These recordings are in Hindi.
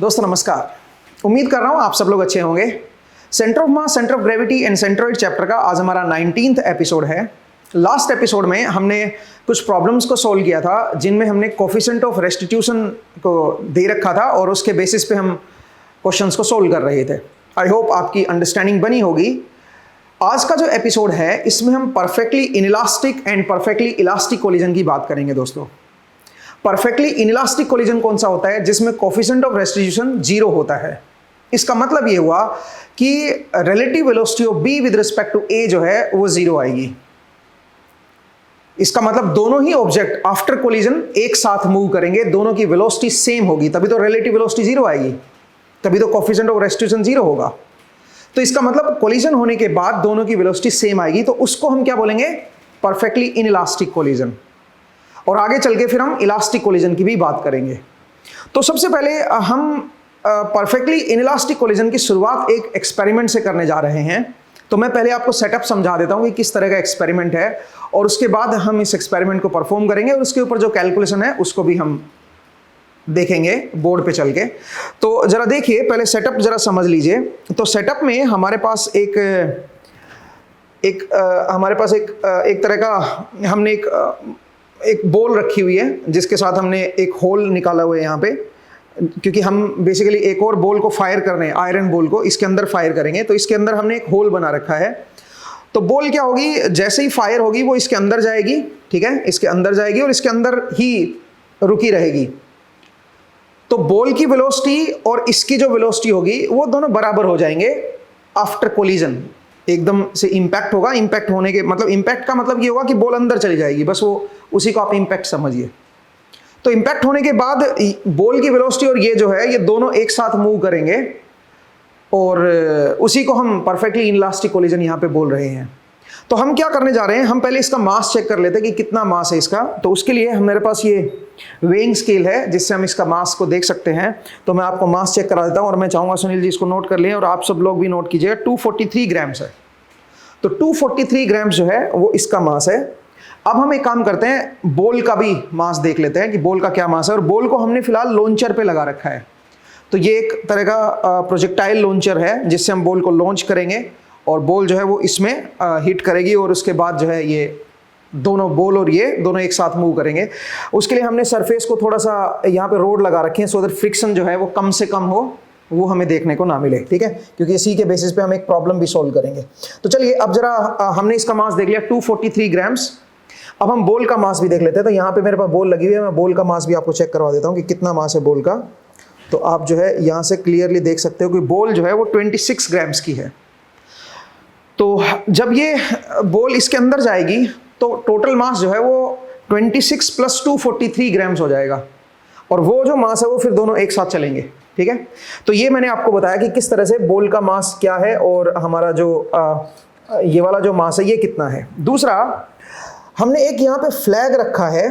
दोस्तों नमस्कार, उम्मीद कर रहा हूँ आप सब लोग अच्छे होंगे। Centre of mass, centre of gravity and centroid chapter का आज हमारा 19th एपिसोड है। लास्ट एपिसोड में हमने कुछ प्रॉब्लम्स को सॉल्व किया था जिनमें हमने कोफिशिएंट ऑफ रेस्टिट्यूशन को दे रखा था और उसके बेसिस पे हम क्वेश्चंस को सॉल्व कर रहे थे। आई होप आपकी अंडरस्टैंडिंग बनी होगी। आज का जो एपिसोड है इसमें हम perfectly inelastic and perfectly elastic collision की बात करेंगे। दोस्तों परफेक्टली इनइलास्टिक कोलिजन कौन सा होता है? जिसमें कोफिशिएंट ऑफ रेस्टिट्यूशन 0 होता है। इसका मतलब ये हुआ कि relative velocity of B with respect to A जो है वो 0 आएगी। इसका मतलब दोनों ही ऑब्जेक्ट आफ्टर कोलिजन एक साथ मूव करेंगे, दोनों की वेलोसिटी सेम होगी, तभी तो रिलेटिव वेलोसिटी 0 आएगी, तभी तो कोफिशिएंट ऑफ रेस्टिट्यूशन 0 होगा। तो इसका मतलब कोलिजन होने के बाद दोनों की वेलोसिटी सेम आएगी, तो उसको हम क्या बोलेंगे? Perfectly inelastic collision. और आगे चल के फिर हम इलास्टिक कोलिजन की भी बात करेंगे। तो सबसे पहले हम परफेक्टली इनइलास्टिक कोलिजन की शुरुआत एक एक्सपेरिमेंट से करने जा रहे हैं। तो मैं पहले आपको सेटअप समझा देता हूं कि किस तरह का एक्सपेरिमेंट है और उसके बाद हम इस एक्सपेरिमेंट को परफॉर्म करेंगे और उसके ऊपर जो कैलकुलेशन है उसको भी हम देखेंगे बोर्ड पे चल के। तो जरा देखिए, पहले सेटअप जरा समझ लीजिए। तो सेटअप में हमारे पास एक तरह का हमने एक बॉल रखी हुई है जिसके साथ हमने एक होल निकाला हुआ है यहाँ पे, क्योंकि हम बेसिकली एक और बॉल को फायर कर रहे हैं, आयरन बॉल को इसके अंदर फायर करेंगे। तो इसके अंदर हमने एक होल बना रखा है। तो बॉल क्या होगी, जैसे ही फायर होगी वो इसके अंदर जाएगी, ठीक है, इसके अंदर जाएगी और इसके अंदर ही रुकी रहेगी। तो बॉल की वेलोसिटी और इसकी जो वेलोसिटी होगी वो दोनों बराबर हो जाएंगे आफ्टर कोलिजन। एकदम से इंपैक्ट होगा। इंपैक्ट होने के मतलब, इंपैक्ट का मतलब ये होगा कि बॉल अंदर चली जाएगी, बस वो उसी को आप इंपैक्ट समझिए। तो इंपैक्ट होने के बाद बॉल की वेलोसिटी और ये जो है ये दोनों एक साथ मूव करेंगे और उसी को हम परफेक्टली इनइलास्टिक कोलिजन यहाँ पे बोल रहे हैं। तो हम क्या करने जा रहे हैं, हम पहले इसका मास चेक कर लेते हैं कि कितना मास है इसका। तो उसके लिए मेरे पास ये वेइंग स्केल है जिससे हम इसका मास को देख सकते हैं। तो मैं आपको मास चेक करा देता हूँ और मैं चाहूँगा सुनील जी इसको नोट कर लें और आप सब लोग भी नोट कीजिएगा। 243 ग्राम्स है। तो 243 ग्राम्स जो है वो इसका मास है। अब हम एक काम करते हैं, बॉल का भी मास देख लेते हैं कि बॉल का क्या मास है। और बॉल को हमने फिलहाल लॉन्चर पे लगा रखा है। तो ये एक तरह का प्रोजेक्टाइल लॉन्चर है जिससे हम बॉल को लॉन्च करेंगे और बॉल जो है वो इसमें हिट करेगी और उसके बाद जो है ये दोनों बॉल और ये दोनों एक साथ मूव करेंगे। उसके लिए हमने सरफेस को थोड़ा सा यहाँ पे रोड लगा रखे हैं सो दैट फ्रिक्शन जो है वो कम से कम हो, वो हमें देखने को ना मिले, ठीक है, क्योंकि इसी के बेसिस पे हम एक प्रॉब्लम भी सॉल्व करेंगे। तो चलिए अब जरा हमने इसका मास देख लिया 243 ग्राम्स। अब हम बॉल का मास भी देख लेते हैं। तो यहाँ पे मेरे पास बॉल लगी हुई है, मैं बॉल का मास भी आपको चेक करवा देता हूँ कि कितना मास है बॉल का। तो आप जो है यहाँ से क्लियरली देख सकते हो कि बॉल जो है वो 26 ग्राम्स की है। तो जब ये बॉल इसके अंदर जाएगी तो टोटल मास जो है वो 26 + 243 ग्राम्स हो जाएगा और वो जो मास है वो फिर दोनों एक साथ चलेंगे, ठीक है। तो ये मैंने आपको बताया कि किस तरह से बॉल का मास क्या है और हमारा जो ये वाला जो मास है ये कितना है। दूसरा, हमने एक यहाँ पे फ्लैग रखा है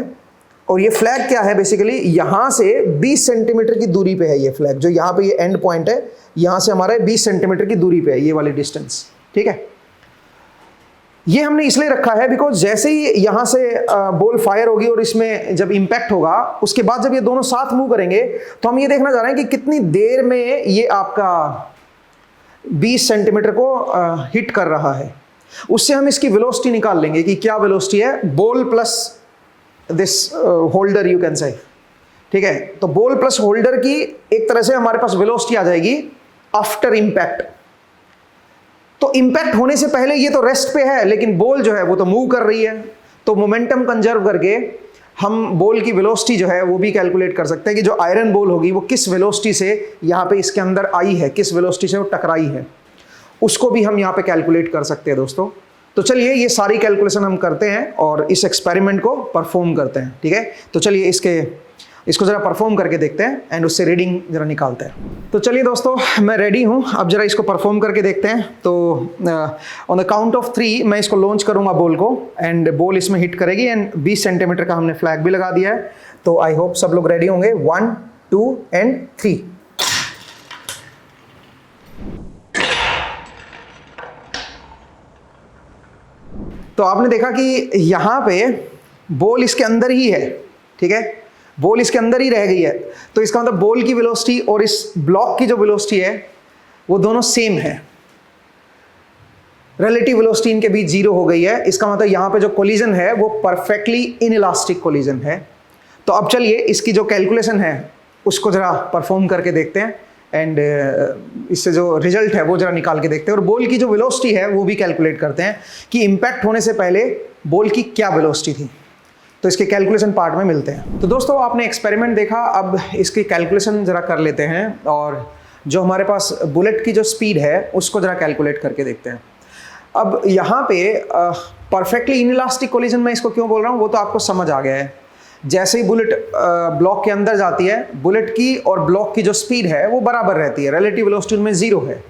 और ये फ्लैग क्या है, बेसिकली यहाँ से 20 सेंटीमीटर की दूरी पे है ये फ्लैग। जो यहाँ पे ये एंड पॉइंट है, यहाँ से हमारा 20 सेंटीमीटर की दूरी पे है ये वाली डिस्टेंस, ठीक है। ये हमने इसलिए रखा है बिकॉज जैसे ही यहाँ से बॉल फायर होगी और इसमें जब इंपैक्ट होगा उसके बाद जब ये दोनों साथ मूव करेंगे तो हम ये देखना चाह रहे हैं कि कितनी देर में ये आपका 20 सेंटीमीटर को हिट कर रहा है। उससे हम इसकी वेलोसिटी निकाल लेंगे कि क्या वेलोसिटी है, ball plus this holder you can say, ठीक है। तो बॉल प्लस होल्डर की एक तरह से हमारे पास वेलोसिटी आ जाएगी आफ्टर इंपैक्ट। तो इंपैक्ट होने से पहले ये तो रेस्ट पे है लेकिन बॉल जो है वो तो मूव कर रही है। तो मोमेंटम कंजर्व करके हम बॉल की वेलोसिटी जो है वो भी कैलकुलेट कर सकते हैं कि जो आयरन बॉल होगी वो किस वेलोसिटी से यहाँ पे इसके अंदर आई है, किस वेलोसिटी से वो टकराई है, उसको भी हम यहाँ पे कैलकुलेट कर सकते हैं दोस्तों। तो चलिए ये सारी कैलकुलेशन हम करते हैं और इस एक्सपेरिमेंट को परफॉर्म करते हैं, ठीक है। तो चलिए इसको जरा परफॉर्म करके देखते हैं एंड उससे रीडिंग जरा निकालते हैं। तो चलिए दोस्तों मैं रेडी हूँ, अब जरा इसको परफॉर्म करके देखते हैं। तो ऑन द काउंट ऑफ 3 मैं इसको लॉन्च करूँगा बॉल को एंड बॉल इसमें हिट करेगी एंड 20 सेंटीमीटर का हमने फ्लैग भी लगा दिया है। तो आई होप सब लोग रेडी होंगे। 1 2 एंड 3। तो आपने देखा कि यहाँ पे बॉल इसके अंदर ही है, ठीक है। बॉल इसके अंदर ही रह गई है, तो इसका मतलब बॉल की वेलोसिटी और इस ब्लॉक की जो वेलोसिटी है वो दोनों सेम है, रिलेटिव वेलोसिटी इनके बीच जीरो हो गई है। इसका मतलब यहाँ पे जो कोलिजन है वो परफेक्टली इनइलास्टिक कोलिजन है। तो अब चलिए इसकी जो कैलकुलेशन है उसको जरा परफॉर्म करके देखते हैं एंड इससे जो रिजल्ट है वो जरा निकाल के देखते हैं, और बॉल की जो वेलोसिटी है वो भी कैलकुलेट करते हैं कि इम्पैक्ट होने से पहले बॉल की क्या वेलोसिटी थी। तो इसके कैलकुलेशन पार्ट में मिलते हैं। तो दोस्तों आपने एक्सपेरिमेंट देखा, अब इसकी कैलकुलेशन जरा कर लेते हैं और जो हमारे पास बुलेट की जो स्पीड है उसको जरा कैलकुलेट करके देखते हैं। अब यहाँ पे परफेक्टली इनइलास्टिक कोलिजन मैं इसको क्यों बोल रहा हूँ वो तो आपको समझ आ गया है। जैसे ही बुलेट ब्लॉक के अंदर जाती है, बुलेट की और ब्लॉक की जो स्पीड है वो बराबर रहती है, रिलेटिव वेलोसिटी में जीरो है।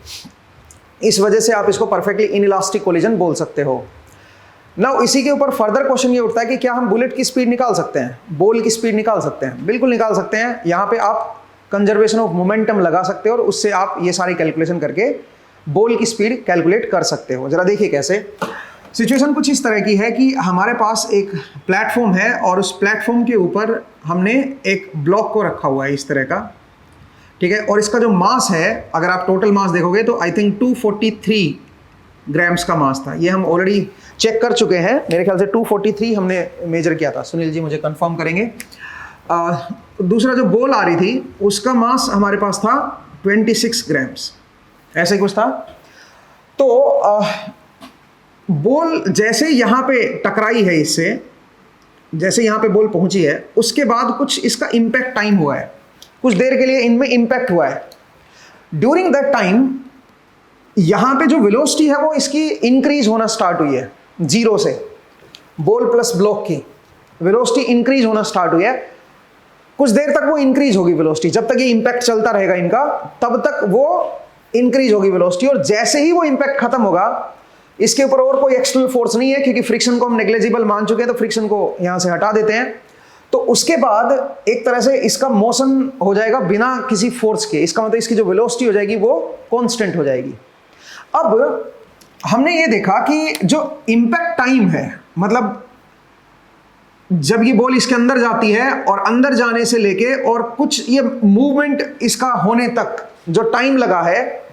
इस वजह से आप इसको परफेक्टली इनइलास्टिक कोलिजन बोल सकते हो। नाउ इसी के ऊपर फर्दर क्वेश्चन ये उठता है कि क्या हम बुलेट की स्पीड निकाल सकते हैं, बॉल की स्पीड निकाल सकते हैं? बिल्कुल निकाल सकते हैं। यहाँ पे आप कंजर्वेशन ऑफ मोमेंटम लगा सकते हो और उससे आप ये सारी कैलकुलेशन करके बॉल की स्पीड कैलकुलेट कर सकते हो। जरा देखिए कैसे। सिचुएशन कुछ इस तरह की है कि हमारे पास एक प्लेटफॉर्म है और उस प्लेटफॉर्म के ऊपर हमने एक ब्लॉक को रखा हुआ है इस तरह का, ठीक है। और इसका जो मास है, अगर आप टोटल मास देखोगे तो आई थिंक 243 ग्राम्स का मास था। ये हम ऑलरेडी चेक कर चुके हैं, मेरे ख्याल से 243 हमने मेजर किया था। सुनील जी मुझे कंफर्म करेंगे। दूसरा जो बॉल आ रही थी उसका मास हमारे पास था 26 ग्राम्स, ऐसे कुछ था। तो बॉल जैसे यहाँ पे टकराई है इससे, जैसे यहाँ पे बॉल पहुंची है, उसके बाद कुछ इसका इम्पैक्ट टाइम हुआ है, कुछ देर के लिए इनमें इम्पैक्ट हुआ है। ड्यूरिंग दैट टाइम यहाँ पे जो वेलोसिटी है वो इसकी इंक्रीज होना स्टार्ट हुई है, जीरो से बॉल प्लस ब्लॉक की वेलोसिटी इंक्रीज होना स्टार्ट हुई है। कुछ देर तक वो इंक्रीज होगी वेलोसिटी, जब तक ये इम्पैक्ट चलता रहेगा इनका तब तक वो इंक्रीज होगी वेलोसिटी। और जैसे ही वो इम्पैक्ट खत्म होगा, इसके ऊपर और कोई एक्सटर्नल फोर्स नहीं है क्योंकि फ्रिक्शन को हम नेग्लिजिबल मान चुके हैं, तो फ्रिक्शन को यहां से हटा देते हैं। तो उसके बाद एक तरह से इसका मोशन हो जाएगा बिना किसी फोर्स के। इसका मतलब इसकी जो वेलोसिटी हो जाएगी वो कांस्टेंट हो जाएगी। अब हमने ये देखा कि जो इम्पैक्ट टाइम है, मतलब जब ये बॉल इसके अंदर जाती है और अंदर जाने से लेके और कुछ ये मूवमेंट इसका होने तक जो टाइम लगा है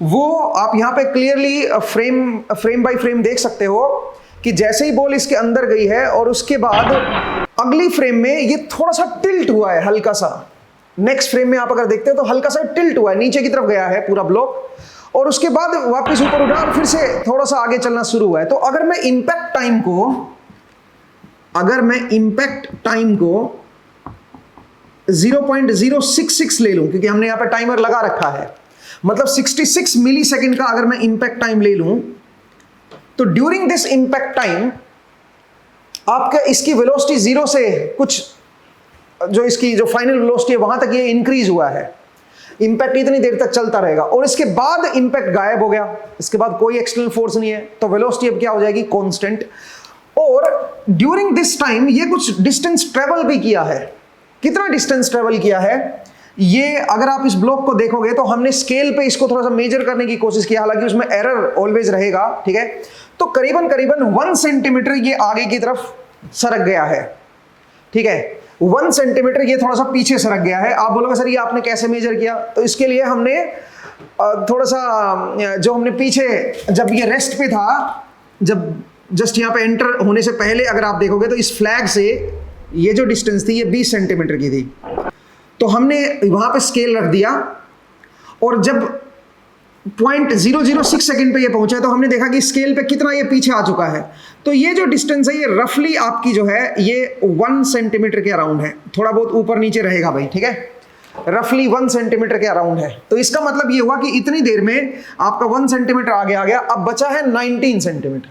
वो आप यहाँ पे क्लियरली फ्रेम बाय फ्रेम देख सकते हो कि जैसे ही बॉल इसके अंदर गई है और उसके बाद अगली फ्रेम में ये थोड़ा सा टिल्ट हुआ है, हल्का सा। नेक्स्ट फ्रेम में आप अगर देखते हो तो हल्का सा टिल्ट हुआ है, नीचे की तरफ गया है पूरा ब्लॉक, और उसके बाद वापस ऊपर उठा और फिर से थोड़ा सा आगे चलना शुरू हुआ है। तो अगर मैं इम्पैक्ट टाइम को 0.066 ले लूं, क्योंकि हमने यहां पे टाइमर लगा रखा है, मतलब 66 मिली सेकेंड का अगर मैं इम्पैक्ट टाइम ले लूं, तो ड्यूरिंग दिस इम्पैक्ट टाइम आपका इसकी वेलोसिटी जीरो से कुछ जो इसकी जो फाइनल वेलोसिटी है वहां तक ये इंक्रीज हुआ है। इंपैक्ट इतनी देर तक चलता रहेगा और इसके बाद इंपैक्ट गायब हो गया, इसके बाद कोई एक्सटर्नल फोर्स नहीं है, तो वेलोसिटी अब क्या हो जाएगी? कांस्टेंट। और ड्यूरिंग दिस टाइम ये कुछ डिस्टेंस ट्रेवल भी किया है। कितना डिस्टेंस ट्रेवल किया है ये अगर आप इस ब्लॉक को देखोगे तो हमने स्केल पे इसको थोड़ा सा मेजर करने की कोशिश की, हालांकि उसमें एरर ऑलवेज रहेगा, ठीक है। तो करीबन 1 सेंटीमीटर ये आगे की तरफ सरक गया है, ठीक है। 1 सेंटीमीटर ये थोड़ा सा पीछे सरक गया है। आप बोलोगे सर ये आपने कैसे मेजर किया? तो इसके लिए हमने थोड़ा सा जो हमने पीछे जब ये रेस्ट पे था, जब जस्ट यहाँ पे एंटर होने से पहले अगर आप देखोगे तो इस फ्लैग से ये जो डिस्टेंस थी ये 20 सेंटीमीटर की थी, तो हमने वहां पे स्केल रख दिया और जब 0.006 सेकंड पे ये पहुंचा तो हमने देखा कि स्केल पे कितना ये पीछे आ चुका है। तो ये जो डिस्टेंस है ये रफली आपकी जो है ये 1 सेंटीमीटर के अराउंड है, थोड़ा बहुत ऊपर नीचे रहेगा भाई, ठीक है। रफली 1 सेंटीमीटर के अराउंड है। तो इसका मतलब ये हुआ कि इतनी देर में आपका 1 सेंटीमीटर आगे आ गया। अब बचा है 19 सेंटीमीटर।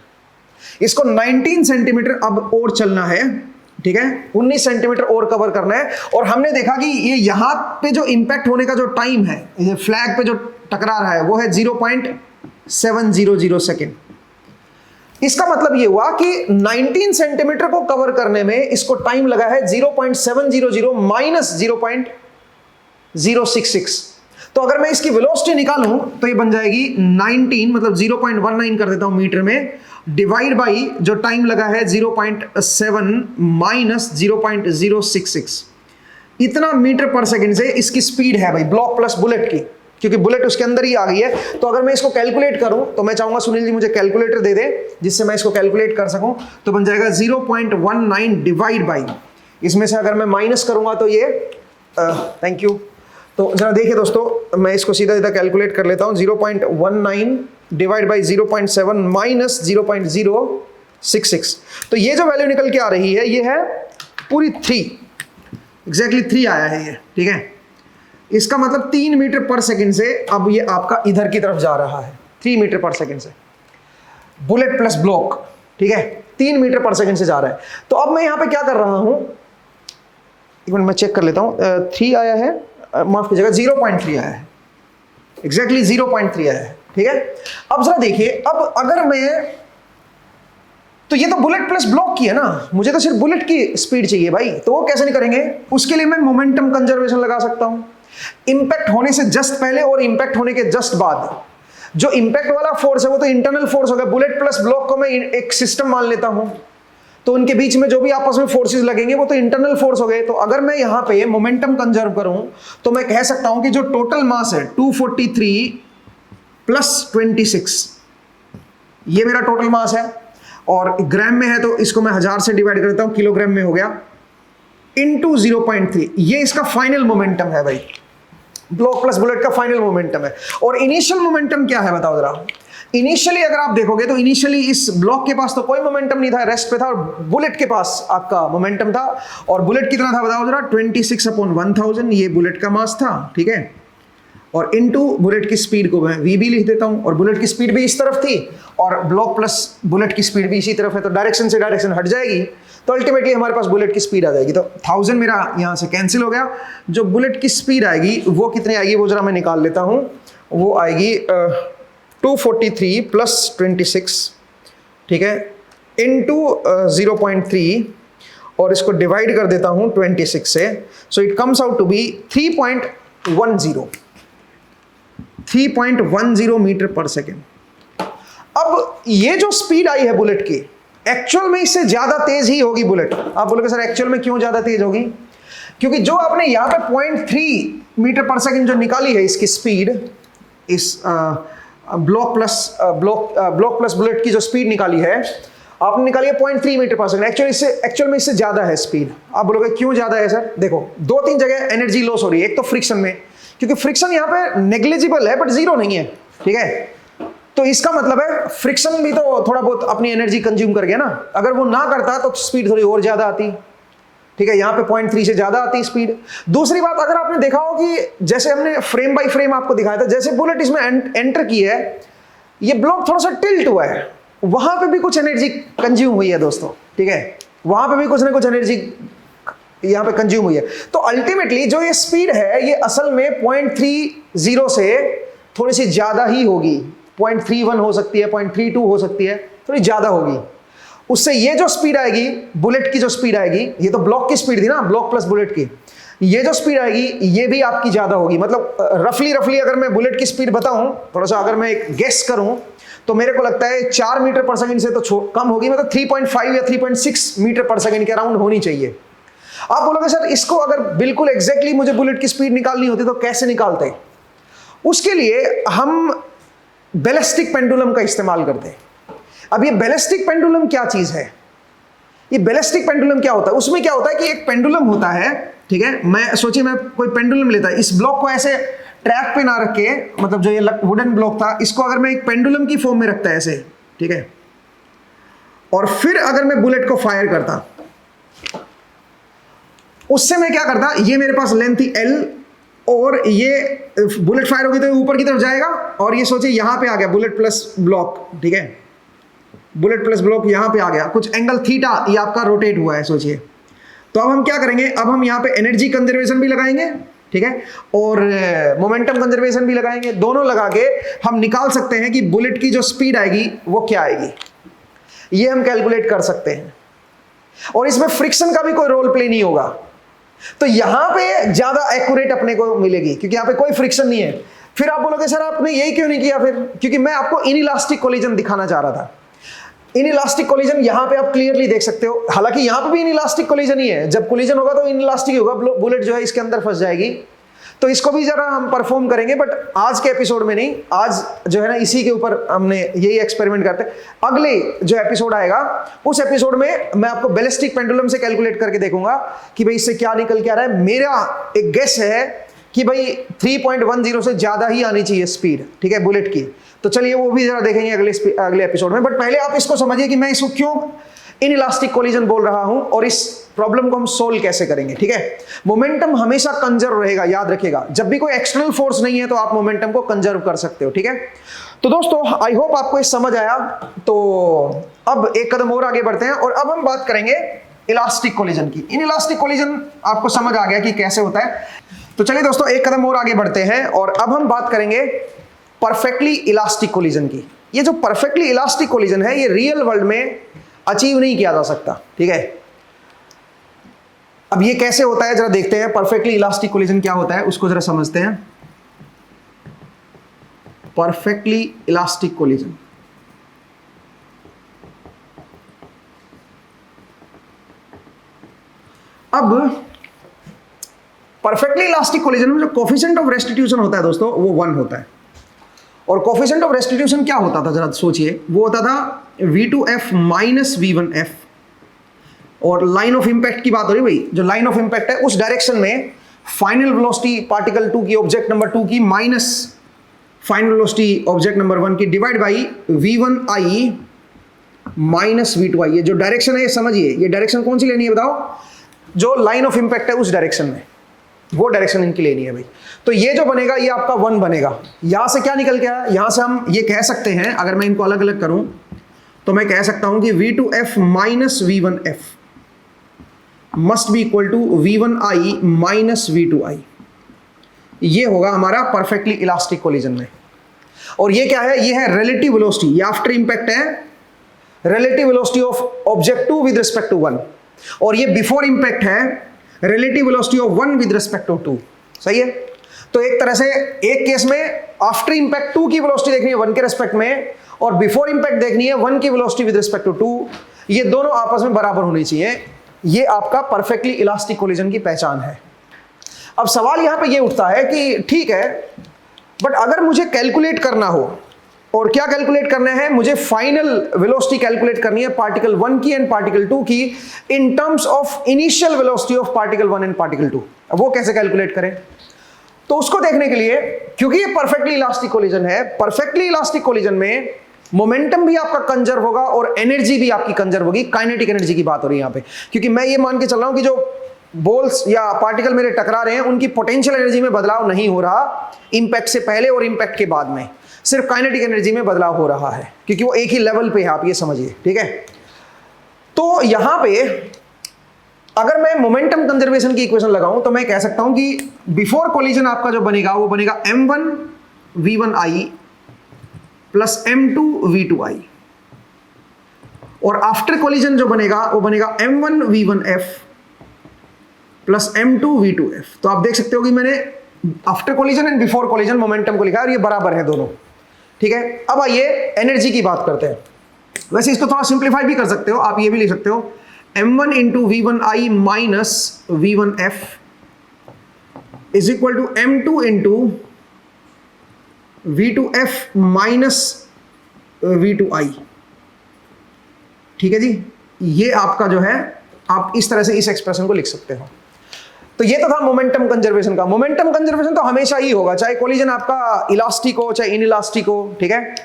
इसको 19 सेंटीमीटर अब और चलना है, ठीक है। 19 सेंटीमीटर और कवर करना है। और हमने देखा कि ये यहां पे जो इंपैक्ट होने का जो टाइम है, ये फ्लैग पे जो टकरा रहा है वो है 0.700 सेकेंड। इसका मतलब ये हुआ कि 19 सेंटीमीटर को कवर करने में इसको टाइम लगा है 0.700 माइनस 0.066। तो अगर मैं इसकी वेलोसिटी निकालूं तो ये बन जाएगी 19, मतलब 0.19 कर देता हूं मीटर में, डिवाइड बाई जो टाइम लगा है 0.7 माइनस 0.066। इतना मीटर पर सेकंड से इसकी स्पीड है भाई ब्लॉक प्लस बुलेट की, क्योंकि बुलेट उसके अंदर ही आ गई है। तो अगर मैं इसको कैलकुलेट करूं तो मैं चाहूंगा सुनील जी मुझे कैलकुलेटर दे दे जिससे मैं इसको कैलकुलेट कर सकूं। तो बन जाएगा 0.19 डिवाइड बाई, इसमें से अगर मैं माइनस करूंगा तो ये थैंक यू, तो जरा देखिए दोस्तों मैं इसको सीधा सीधा कैलकुलेट कर लेता हूं। 0.19 डिवाइड बाई 0.7 माइनस 0.066, तो ये जो वैल्यू निकल के आ रही है ये है पूरी 3, एग्जैक्टली 3 आया है ये, ठीक है। इसका मतलब 3 मीटर पर सेकंड से अब ये आपका इधर की तरफ जा रहा है, 3 मीटर पर सेकंड से बुलेट प्लस ब्लॉक, ठीक है, 3 मीटर पर सेकंड से जा रहा है। तो अब मैं यहां पे क्या कर रहा हूं, एक मिनट मैं चेक कर लेता हूं। 3 आया है, माफ कीजिएगा 0.3 आया है, एग्जैक्टली 0.3 आया है, ठीक है। अब जरा देखिए, अब अगर मैं, तो ये तो बुलेट प्लस ब्लॉक की है ना, मुझे तो सिर्फ बुलेट की स्पीड चाहिए भाई, तो वो कैसे नहीं करेंगे, उसके लिए मैं मोमेंटम कंजर्वेशन लगा सकता हूं। इंपैक्ट होने से जस्ट पहले और इंपैक्ट होने के जस्ट बाद, जो इंपैक्ट वाला फोर्स है वो तो इंटरनल फोर्स हो गया, बुलेट प्लस ब्लॉक को मैं एक सिस्टम मान लेता हूं, तो उनके बीच में जो भी आपस में फोर्सेस लगेंगे वो तो इंटरनल फोर्स हो गए। तो अगर मैं यहां पे मोमेंटम कंजर्व करूं तो मैं कह सकता हूं कि जो टोटल मास है 243 प्लस 26, ये मेरा टोटल मास है, और ग्राम में है तो इसको मैं 1000 से डिवाइड करता हूं, किलोग्राम में हो गया, इनटू 0.3, ये इसका फाइनल मोमेंटम है भाई, ब्लॉक प्लस बुलेट का फाइनल मोमेंटम है। और इनिशियल मोमेंटम क्या है बताओ जरा। इनिशियली अगर आप देखोगे तो इनिशियली इस ब्लॉक के पास तो कोई मोमेंटम नहीं था, रेस्ट पे था, और बुलेट के पास आपका मोमेंटम था। और बुलेट कितना था बताओ जरा, 26/1000, ये बुलेट का मास था, ठीक है। और इनटू बुलेट की स्पीड को मैं v भी लिख देता हूं, और बुलेट की स्पीड भी इस तरफ थी और ब्लॉक प्लस बुलेट की स्पीड भी इसी तरफ है, तो डायरेक्शन से डायरेक्शन हट जाएगी, तो अल्टीमेटली हमारे पास बुलेट की स्पीड आ जाएगी। तो 1000 मेरा यहां से कैंसिल हो गया, जो बुलेट की स्पीड आएगी वो कितनी आएगी वो जरा मैं निकाल लेता हूं, वो आएगी 243 प्लस 26, ठीक है, इनटू 0.3, और इसको डिवाइड कर देता हूं 26 से, so it comes out to be 3.10 metre per second. अब ये जो स्पीड आई है बुलेट की, एक्चुअल में इससे ज्यादा तेज ही होगी बुलेट। आप बोलोगे सर एक्चुअल में क्यों ज्यादा तेज होगी, क्योंकि जो आपने यहां पे 0.3 मीटर पर सेकेंड जो निकाली है इसकी स्पीड, इस ब्लॉक प्लस बुलेट की जो स्पीड निकाली है आपने निकाली है 0.3 मीटर पर सेकेंड, एक्चुअल में इससे ज्यादा है स्पीड। आप बोलोगे क्यों ज्यादा है सर, देखो 2-3 जगह एनर्जी लॉस हो रही है। एक तो फ्रिक्शन में, क्योंकि फ्रिक्शन यहाँ पे नेग्लिजिबल है बट जीरो नहीं है, ठीक है, तो इसका मतलब है फ्रिक्शन भी तो थोड़ा बहुत अपनी एनर्जी कंज्यूम कर गया ना, अगर वो ना करता तो स्पीड थोड़ी और ज्यादा आती, ठीक है, यहाँ पे 0.3 से ज्यादा आती स्पीड। दूसरी बात, अगर आपने देखा हो कि जैसे हमने फ्रेम बाय फ्रेम आपको दिखाया था, जैसे बुलेट इसमें एंटर की है, ये ब्लॉक थोड़ा सा टिल्ट हुआ है, वहां पे भी कुछ एनर्जी कंज्यूम हुई है दोस्तों, ठीक है, वहां पे भी कुछ ना कुछ एनर्जी यहां पे कंज्यूम हुई है। तो अल्टीमेटली जो ये स्पीड है ये असल में 0.30 से थोड़ी सी ज्यादा ही होगी, 0.31 हो सकती है, 0.32 हो सकती है, थोड़ी ज्यादा होगी। उससे ये जो स्पीड आएगी, बुलेट की जो स्पीड आएगी, ये तो ब्लॉक की स्पीड थी ना, ब्लॉक प्लस बुलेट की, ये जो स्पीड आएगी ये भी आपकी ज्यादा होगी। मतलब रफली अगर मैं बुलेट की स्पीड बताऊं, थोड़ा सा अगर मैं एक गेस करूं, तो मेरे को लगता है 4 मीटर पर सेकंड से तो कम होगी, मतलब 3.5 या 3.6 मीटर पर सेकंड के अराउंड होनी चाहिए। आप बोलोगे सर इसको अगर बिल्कुल एग्जैक्टली मुझे बुलेट की स्पीड निकालनी होती तो कैसे निकालते? उसके लिए हम बैलिस्टिक पेंडुलम का इस्तेमाल करते हैं। अब ये बैलिस्टिक पेंडुलम क्या चीज है, ये बैलिस्टिक पेंडुलम क्या होता है? उसमें क्या होता है कि एक पेंडुलम होता है, ठीक है, मैं सोचिए मैं कोई पेंडुलम लेता है, इस ब्लॉक को ऐसे ट्रैक पे ना रख के, मतलब जो ये वुडन ब्लॉक था इसको अगर मैं एक पेंडुलम की फॉर्म में रखता है ऐसे, ठीक है, और फिर अगर मैं बुलेट को फायर करता, उससे मैं क्या करता, ये मेरे पास लेंथ थी L, और ये बुलेट फायर होगी तो ऊपर की तरफ जाएगा, और ये सोचिए यहां पे आ गया बुलेट प्लस ब्लॉक, ठीक है, बुलेट प्लस ब्लॉक यहां पे आ गया, कुछ एंगल थीटा ये आपका रोटेट हुआ है सोचिए। तो अब हम क्या करेंगे, अब हम यहां पे एनर्जी कंजर्वेशन भी लगाएंगे, ठीक है, और मोमेंटम कंजर्वेशन भी लगाएंगे, दोनों लगा के हम निकाल सकते हैं कि बुलेट की जो स्पीड आएगी वो क्या आएगी, ये हम कैलकुलेट कर सकते हैं। और इसमें फ्रिक्शन का भी कोई रोल प्ले नहीं होगा, तो यहां पे ज्यादा एक्यूरेट अपने को मिलेगी क्योंकि यहां पे कोई फ्रिक्शन नहीं है। फिर आप बोलोगे सर आपने यही क्यों नहीं किया फिर, क्योंकि मैं आपको इनइलास्टिक कोलिजन दिखाना चाह रहा था। इनइलास्टिक कोलिजन यहां पे आप क्लियरली देख सकते हो, हालांकि यहां पे भी इनइलास्टिक कोलिजन ही है, जब कोलिजन होगा तो इनइलास्टिक ही होगा, बुलेट जो है इसके अंदर फंस जाएगी। तो इसको भी जरा हम परफॉर्म करेंगे, बट आज के एपिसोड में नहीं, आज जो है ना इसी के ऊपर हमने यही एक्सपेरिमेंट करते हैं। अगले जो एपिसोड आएगा उस एपिसोड में मैं आपको बैलिस्टिक पेंडुलम से कैलकुलेट करके देखूंगा कि भाई इससे क्या निकल के आ रहा है। मेरा एक गेस है कि भाई 3.10 से ज्यादा ही आनी चाहिए स्पीड, ठीक है, बुलेट की। तो चलिए वो भी जरा देखेंगे अगले एपिसोड में, बट पहले आप इसको समझिए कि मैं इसको क्यों इनइलास्टिक कोलिजन बोल रहा हूं और इस प्रॉब्लम को हम सोल्व कैसे करेंगे, ठीक है। मोमेंटम हमेशा कंजर्व रहेगा, याद रखिएगा, जब भी कोई एक्सटर्नल फोर्स नहीं है तो आप मोमेंटम को कंजर्व कर सकते हो, ठीक है। तो दोस्तों आई होप आपको ये समझ आया। तो अब एक कदम और आगे बढ़ते हैं और अब हम बात करेंगे इलास्टिक कोलिजन की। इनइलास्टिक कोलिजन आपको समझ आ गया कि कैसे होता है। तो चलिए दोस्तों एक कदम और आगे बढ़ते हैं और अब हम बात करेंगे परफेक्टली इलास्टिक कोलिजन की। ये जो परफेक्टली इलास्टिक कोलिजन है ये रियल वर्ल्ड में अचीव नहीं किया जा सकता, ठीक है। अब ये कैसे होता है जरा देखते हैं। परफेक्टली इलास्टिक कोलिजन क्या होता है उसको जरा समझते हैं। परफेक्टली इलास्टिक कोलिजन, अब परफेक्टली इलास्टिक कोलिजन में जो कोफिशिएंट ऑफ रेस्टिट्यूशन होता है दोस्तों वो 1 होता है। और कोफिशिएंट ऑफ रेस्टिट्यूशन क्या होता था जरा सोचिए, वो होता था V2F माइनस V1F। और लाइन ऑफ इंपैक्ट की बात हो रही भाई, जो लाइन ऑफ इंपैक्ट है उस डायरेक्शन में फाइनल वेलोसिटी पार्टिकल 2 की, ऑब्जेक्ट नंबर 2 की, minus final velocity object number 1 की, divide by V1I minus V2I। ये जो डायरेक्शन है ये समझिए, ये डायरेक्शन कौन सी लेनी है बताओ, जो लाइन ऑफ इंपैक्ट है उस डायरेक्शन में, वो डायरेक्शन इनकी लेनी है भाई। तो ये जो बनेगा ये आपका 1 बनेगा। यहां से क्या निकल गया, यहां से हम ये कह सकते हैं, अगर मैं इनको अलग अलग करूं तो मैं कह सकता हूं कि V2F minus V1F must be equal to V1I minus V2I। ये होगा हमारा परफेक्टली इलास्टिक कोलिजन में। और ये क्या है, ये है रिलेटिव वेलोसिटी, ये आफ्टर इंपैक्ट है relative velocity of object 2 with respect to 1, और ये बिफोर इंपैक्ट है relative velocity of 1 with respect to 2। सही है। तो एक तरह से एक केस में आफ्टर इंपैक्ट 2 की वेलोसिटी देखनी है 1 के रिस्पेक्ट में, और बिफोर इंपैक्ट देखनी है 1 की वेलोसिटी विद रिस्पेक्ट टू 2। ये दोनों आपस में बराबर होनी चाहिए। ये आपका परफेक्टली इलास्टिक कोलिजन की पहचान है। अब सवाल यहां पे ये उठता है कि ठीक है, बट अगर मुझे कैलकुलेट करना हो, और क्या कैलकुलेट करना है, मुझे फाइनल वेलोसिटी कैलकुलेट करनी है पार्टिकल 1 की एंड पार्टिकल 2 की in terms of initial velocity of particle 1 and particle 2। अब वो कैसे कैलकुलेट करें, तो उसको देखने के लिए, क्योंकि ये परफेक्टली इलास्टिक कोलिजन है, परफेक्टली इलास्टिक कोलिजन में मोमेंटम भी आपका कंजर्व होगा और एनर्जी भी आपकी कंजर्व होगी। काइनेटिक एनर्जी की बात हो रही है यहां पे, क्योंकि मैं ये मान के चल रहा हूं कि जो बॉल्स या पार्टिकल मेरे टकरा रहे हैं उनकी पोटेंशियल एनर्जी में बदलाव नहीं हो रहा इंपैक्ट से पहले और इंपैक्ट के बाद में, सिर्फ काइनेटिक एनर्जी में बदलाव हो रहा है, क्योंकि वो एक ही लेवल पे है, आप ये समझिए, ठीक है। तो यहां पे अगर मैं मोमेंटम कंजर्वेशन की इक्वेशन लगाऊं तो मैं कह सकता हूं कि बिफोर कोलिजन आपका जो बनेगा वो बनेगा M1 V1I plus M2 V2I, और आफ्टर कोलिजन जो बनेगा वो बनेगा M1 V1F plus M2 V2F। तो आप देख सकते हो कि मैंने after collision and before collision momentum को लिखा है और ये बराबर है दोनों, ठीक है। अब आइए एनर्जी की बात करते हैं। वैसे इसको थोड़ा सिंप्लीफाई भी कर सकते हो, आप ये भी लिख सकते हो M1 into V1I minus V1F is equal to M2 into V2F minus V2I, ठीक है जी। ये आपका जो है, आप इस तरह से इस एक्सप्रेशन को लिख सकते हो। तो ये तो था मोमेंटम कंजर्वेशन का। मोमेंटम कंजर्वेशन तो हमेशा ही होगा, चाहे कोलिजन आपका इलास्टिक हो चाहे इनइलास्टिक हो, ठीक है।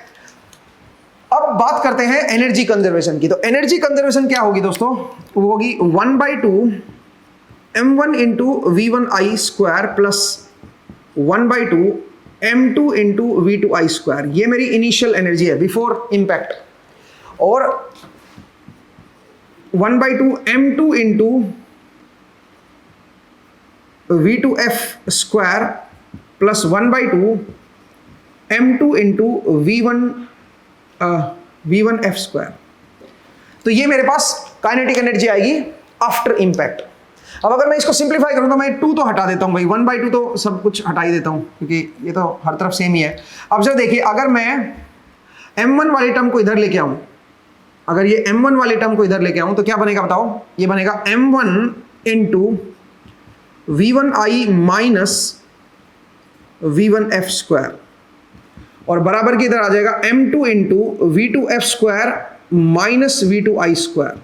अब बात करते हैं एनर्जी कंजर्वेशन की। तो एनर्जी कंजर्वेशन क्या होगी दोस्तों, वो होगी 1/2 M1 into V1I square plus 1/2 M2 into V2I square. ये मेरी इनिशियल एनर्जी है बिफोर इंपैक्ट, और 1/2 M2 into V2F square plus 1/2 M2 into V1F square. तो ये मेरे पास काइनेटिक एनर्जी आएगी आफ्टर इंपैक्ट। अब अगर मैं इसको सिंप्लीफाई करूं तो मैं 2 तो हटा देता हूं भाई, 1/2 तो सब कुछ हटा ही देता हूं क्योंकि ये तो हर तरफ सेम ही है। अब जरा देखिए, अगर मैं M1 वाली टर्म को इधर लेके आऊं अगर ये m1 वाली टर्म को इधर लेके आऊं तो क्या बनेगा बताओ, ये बनेगा m1 into v1i minus v1f square, और बराबर की इधर आ जाएगा m2 into v2f square minus v2i square,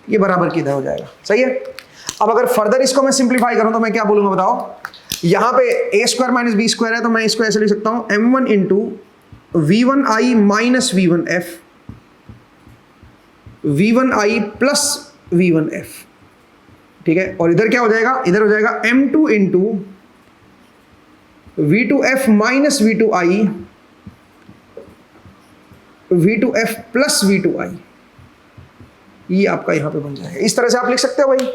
ये बराबर की इधर हो जाएगा। सही है। अब अगर फर्दर इसको मैं सिंप्लीफाई करूं तो मैं क्या बोलूंगा बताओ, यहां पे a square minus b square है तो मैं इसको ऐसे लिख सकता हूं m1 into v1i minus v1f, v1i plus v1f, ठीक है। और इधर क्या हो जाएगा, इधर हो जाएगा m2 into v2f minus v2i, v2f plus v2i, ये आपका यहां पे बन जाएगा। इस तरह से आप लिख सकते हो भाई।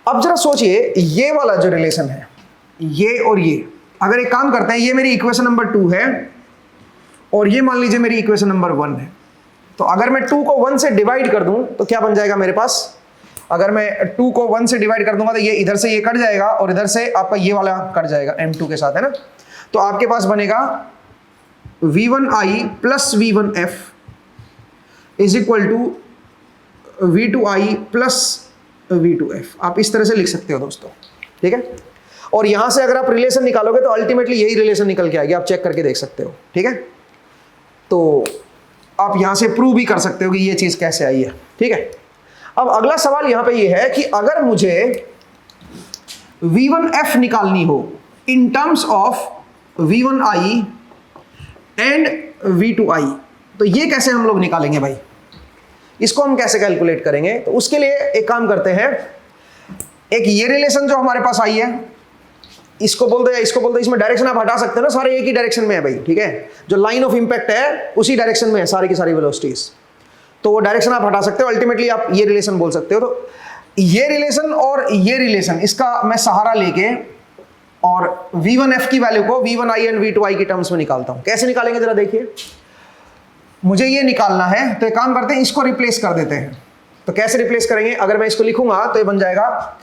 अब जरा सोचिए, ये वाला जो रिलेशन है, ये और ये, अगर एक काम करते हैं, ये मेरी इक्वेशन नंबर 2 है और ये मान लीजिए मेरी इक्वेशन नंबर 1 है, तो अगर मैं 2 को 1 से डिवाइड कर दूं तो क्या बन जाएगा मेरे पास, अगर मैं 2 को 1 से डिवाइड कर दूंगा तो ये इधर से ये कट जाएगा और इधर से आपका ये वाला कट जाएगा m2 के साथ, है ना। तो आपके पास बनेगा v1i plus v1f is equal to v2i plus v2f। आप इस तरह से लिख सकते हो दोस्तों, ठीक है। और यहां से अगर आप रिलेशन निकालोगे तो अल्टीमेटली यही रिलेशन निकल के आएगी, आप चेक करके देख सकते हो, ठीक है। तो आप यहां से प्रूव भी कर सकते हो कि ये चीज कैसे आई है, ठीक है। अब अगला सवाल यहां पे ये है कि अगर मुझे v1f निकालनी हो in terms of v1i and v2i, तो ये कैसे हम लोग निकालेंगे भाई, इसको हम कैसे कैलकुलेट करेंगे। तो उसके लिए एक काम करते हैं, एक ये रिलेशन जो हमारे पास आई है, इसको बोल दो या इसको बोल दो, इसमें डायरेक्शन आप हटा सकते हो ना, सारे एक ही डायरेक्शन में है भाई, ठीक है। जो लाइन ऑफ इंपैक्ट है उसी डायरेक्शन में है सारी की सारी वेलोसिटीज, तो वो डायरेक्शन आप हटा सकते हो, अल्टीमेटली आप ये रिलेशन बोल सकते हो। तो ये रिलेशन और ये रिलेशन, इसका मैं सहारा लेके और v1f की वैल्यू को v1i एंड v2i की टर्म्स में निकालता हूं। कैसे निकालेंगे जरा देखिए, मुझे ये निकालना है तो एक काम करते हैं, इसको रिप्लेस कर देते हैं। तो कैसे रिप्लेस करेंगे, अगर मैं इसको लिखूंगा तो ये बन जाएगा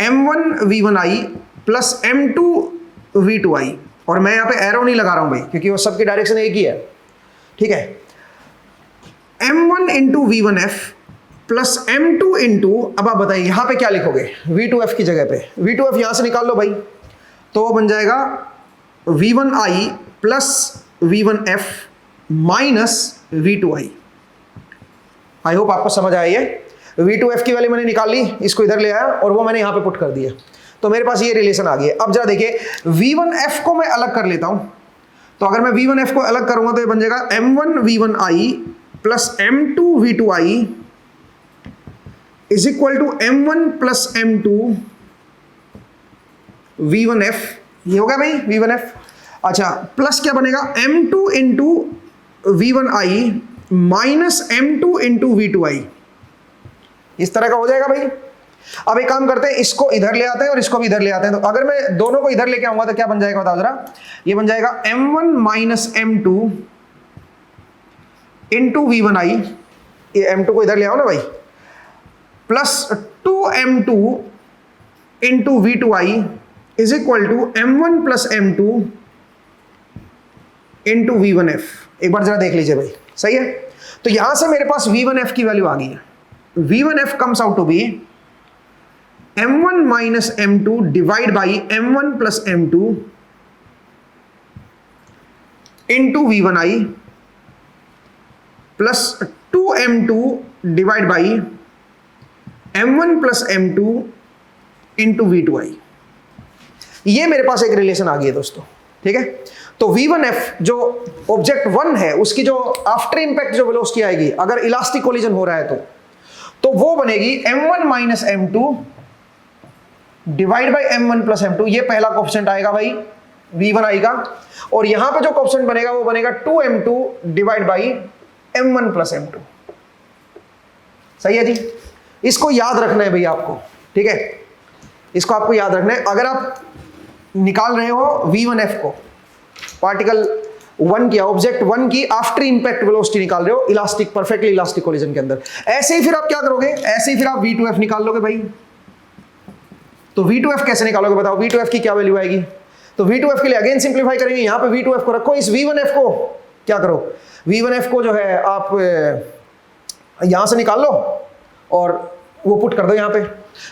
m1 v1i plus m2 v2i, और मैं यहां पे एरो नहीं लगा रहा हूं भाई क्योंकि वो सबकी डायरेक्शन एक ही है, ठीक है। m1 into v1f plus m2 into, अब आप बताइए यहां पे क्या लिखोगे, v2f की जगह पे v2f यहां से निकाल लो भाई, तो वो बन जाएगा v1i plus v1f minus v2i। I hope आपको समझ आया। ये v2f की वैल्यू मैंने निकाल ली, इसको इधर ले आया और वो मैंने यहां पे पुट कर दिया, तो मेरे पास ये रिलेशन आ गया। अब जरा देखिए, v1f को मैं अलग कर लेता हूं, तो अगर मैं v1f को अलग करूंगा तो ये बन जाएगा m1 v1i plus m2 v2i is equal to m1 plus m2 v1f। ये हो गया भाई v1f। अच्छा, प्लस क्या बनेगा, m2 into v1i minus m2 into v2i, इस तरह का हो जाएगा भाई। अब एक काम करते हैं, इसको इधर ले आते हैं और इसको भी इधर ले आते हैं। तो अगर मैं दोनों को इधर लेके आऊंगा तो क्या बन जाएगा बताओ जरा, ये बन जाएगा m1 minus m2 into v1i, ये m2 को इधर ले आओ ना भाई, plus 2m2 into v2i is equal to m1 plus m2 into v1f। एक बार जरा देख लीजिए भाई, सही है। तो यहां से मेरे पास v1f की वैल्यू आ गई है, v1f comes out to be m1 minus m2 divide by m1 plus m2 into v1i plus 2m2 divide by m1 plus m2 into v2i। ये मेरे पास एक रिलेशन आ गई है दोस्तों, ठीक है। तो v1f जो ऑब्जेक्ट 1 है उसकी जो आफ्टर इंपैक्ट जो वेलोसिटी आएगी, अगर इलास्टिक कोलिजन हो रहा है तो वो बनेगी m1 minus m2 divide by m1 plus m2। ये पहला कोएफिशिएंट आएगा भाई v1i का, और यहां पे जो कोएफिशिएंट बनेगा वो बनेगा 2m2 divide by m1 plus m2। सही है जी, इसको याद रखना है भाई आपको, ठीक है। इसको आपको याद रखना है। अगर आप निकाल रहे हो v1f को, पार्टिकल 1 की, ऑब्जेक्ट 1 की आफ्टर इंपैक्ट वेलोसिटी निकाल रहे हो इलास्टिक, परफेक्टली इलास्टिक कोलिजन के अंदर, ऐसे ही फिर आप क्या करोगे, ऐसे ही फिर आप v2f निकाल लोगे भाई। तो v2f कैसे निकालोगे बताओ, v2f की क्या वैल्यू आएगी। तो v2f के लिए अगेन सिंप्लीफाई करेंगे, यहां पे v2f को रखो, इस v1f को क्या करो, V1F को जो है आप यहाँ से निकाल लो और वो पुट कर दो यहाँ पे।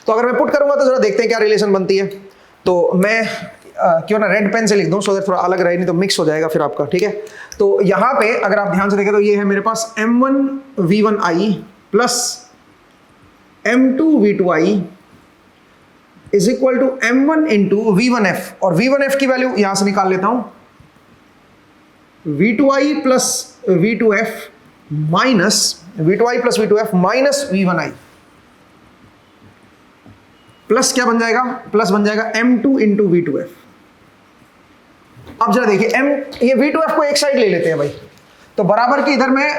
तो अगर मैं पुट करूँगा तो जरा देखते हैं क्या रिलेशन बनती है। तो मैं क्यों ना रेड पेन से लिख दूँ, सो दैट थोड़ा अलग रहे, नहीं तो मिक्स हो जाएगा फिर आपका, ठीक है। तो यहाँ पे अगर आप ध्यान से देखें तो ये है मेरे पास M1V1I plus M2V2I is equal to M1 into V1F, और V1F की वैल्यू यहां से निकाल लेता हूं, V2I plus V2F minus V2I plus V2F minus V1I plus क्या बन जाएगा, प्लस बन जाएगा M2 इंटू V2F। अब जरा देखिए ये V2F को एक साइड ले लेते हैं भाई, तो बराबर की इधर मैं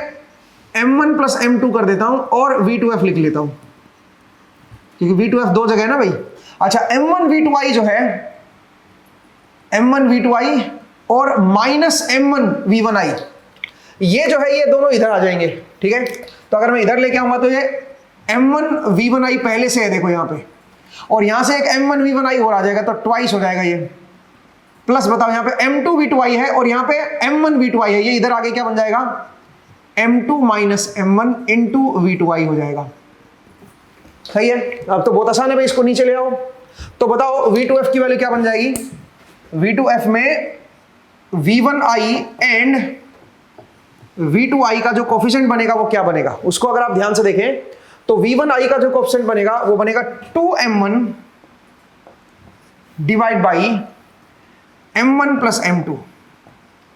M1 प्लस M2 कर देता हूं और V2F लिख लेता हूं, क्योंकि V2F दो जगह है ना भाई। अच्छा, M1V2I जो है M1V2I और माइनस M1V1I, ये जो है ये दोनों इधर आ जाएंगे, ठीक है। तो अगर मैं इधर लेके आऊंगा तो ये M1V1I पहले से है देखो यहाँ पे, और यहां से एक M1V1I और आ जाएगा, तो ट्वाइस हो जाएगा ये। प्लस बताओ यहाँ पे M2V2I है और यहाँ पे M1V2I है, ये इधर आगे क्या बन जाएगा, M2 minus M1 into V2I हो जाएगा। सही है, अब तो बहुत आसान है भाई, इसको नीचे ले आओ। तो बताओ V2F की वैल्यू क्या बन जाएगी, V2F में V1I एंड V2I का जो कोफिशिएंट बनेगा वो क्या बनेगा, उसको अगर आप ध्यान से देखें तो V1I का जो कोफिशिएंट बनेगा वो बनेगा 2M1 divide by M1 plus M2,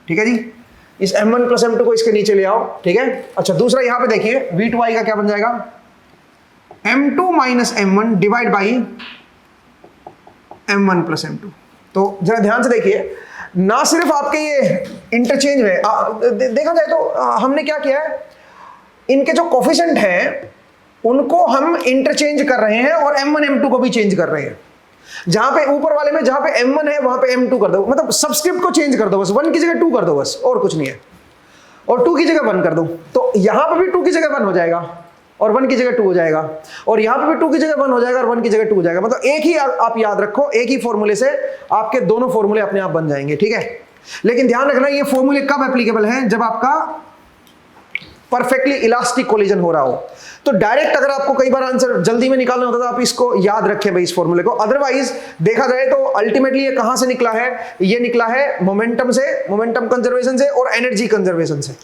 ठीक है जी। इस M1 प्लस M2 को इसके नीचे ले आओ, ठीक है। अच्छा, दूसरा यहां पे देखिए V2I का क्या बन जाएगा, M2 minus M1 divide by M1 plus M2। तो जरा ध्यान से देखिए, ना सिर्फ आपके ये इंटरचेंज है, देखा जाए तो हमने क्या किया है, इनके जो कोफिशिएंट हैं उनको हम इंटरचेंज कर रहे हैं और M1 M2 को भी चेंज कर रहे हैं। जहां पे ऊपर वाले में जहां पे M1 है वहां पे M2 कर दो, मतलब सब्सक्रिप्ट को चेंज कर दो, बस 1 की जगह 2 कर दो बस, और कुछ नहीं है, और 2 की जगह 1 कर दो। तो यहां पे भी 2 की जगह 1 हो जाएगा और 1 की जगह 2 हो जाएगा, और यहां पे भी 2 की जगह 1 हो जाएगा और 1 की जगह 2 हो जाएगा। मतलब एक ही आप याद रखो, एक ही फॉर्मूले से आपके दोनों फॉर्मूले अपने आप बन जाएंगे, ठीक है। लेकिन ध्यान रखना ये फॉर्मूले कब एप्लीकेबल हैं, जब आपका परफेक्टली इलास्टिक कोलिजन हो रहा हो। तो डायरेक्ट अगर आपको कई बार आंसर जल्दी में निकालना होता है तो आप इसको याद रखें भाई, इस फॉर्मूले को। अदरवाइज देखा जाए तो अल्टीमेटली ये कहां से निकला है, ये निकला है मोमेंटम से, मोमेंटम कंजर्वेशन से और एनर्जी कंजर्वेशन से।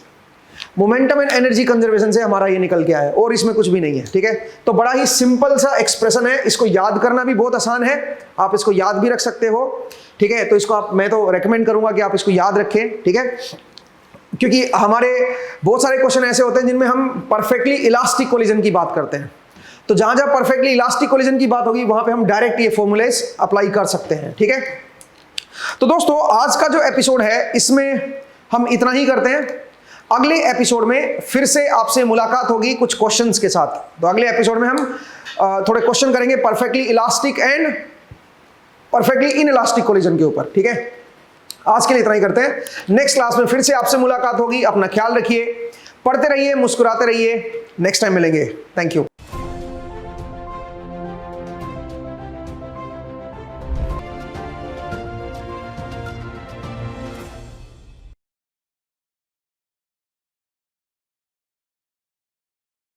मोमेंटम एंड एनर्जी कंजर्वेशन से हमारा ये निकल के आया है, और इसमें कुछ भी नहीं है, ठीक है। तो बड़ा ही सिंपल सा एक्सप्रेशन है, इसको याद करना भी बहुत आसान है, आप इसको याद भी रख सकते हो, ठीक है। तो इसको आप, मैं तो रेकमेंड करूंगा कि आप इसको याद रखें, ठीक है, क्योंकि हमारे बहुत सारे क्वेश्चन ऐसे होते हैं जिनमें हम परफेक्टली इलास्टिक कोलिजन की बात करते हैं। तो जहां जहां परफेक्टली इलास्टिक कोलिजन की बात होगी वहां पे हम डायरेक्ट ये फॉर्मूलेस अप्लाई कर सकते हैं, ठीक है। तो दोस्तों आज का जो एपिसोड है इसमें हम इतना ही करते हैं। अगले एपिसोड में फिर से आपसे मुलाकात होगी कुछ क्वेश्चंस के साथ। तो अगले एपिसोड में हम थोड़े क्वेश्चन करेंगे perfectly elastic and perfectly inelastic collision के ऊपर, ठीक है। आज के लिए इतना ही करते हैं, नेक्स्ट क्लास में फिर से आपसे मुलाकात होगी। अपना ख्याल रखिए, पढ़ते रहिए, मुस्कुराते रहिए, नेक्स्ट टाइम मिलेंगे। Thank you.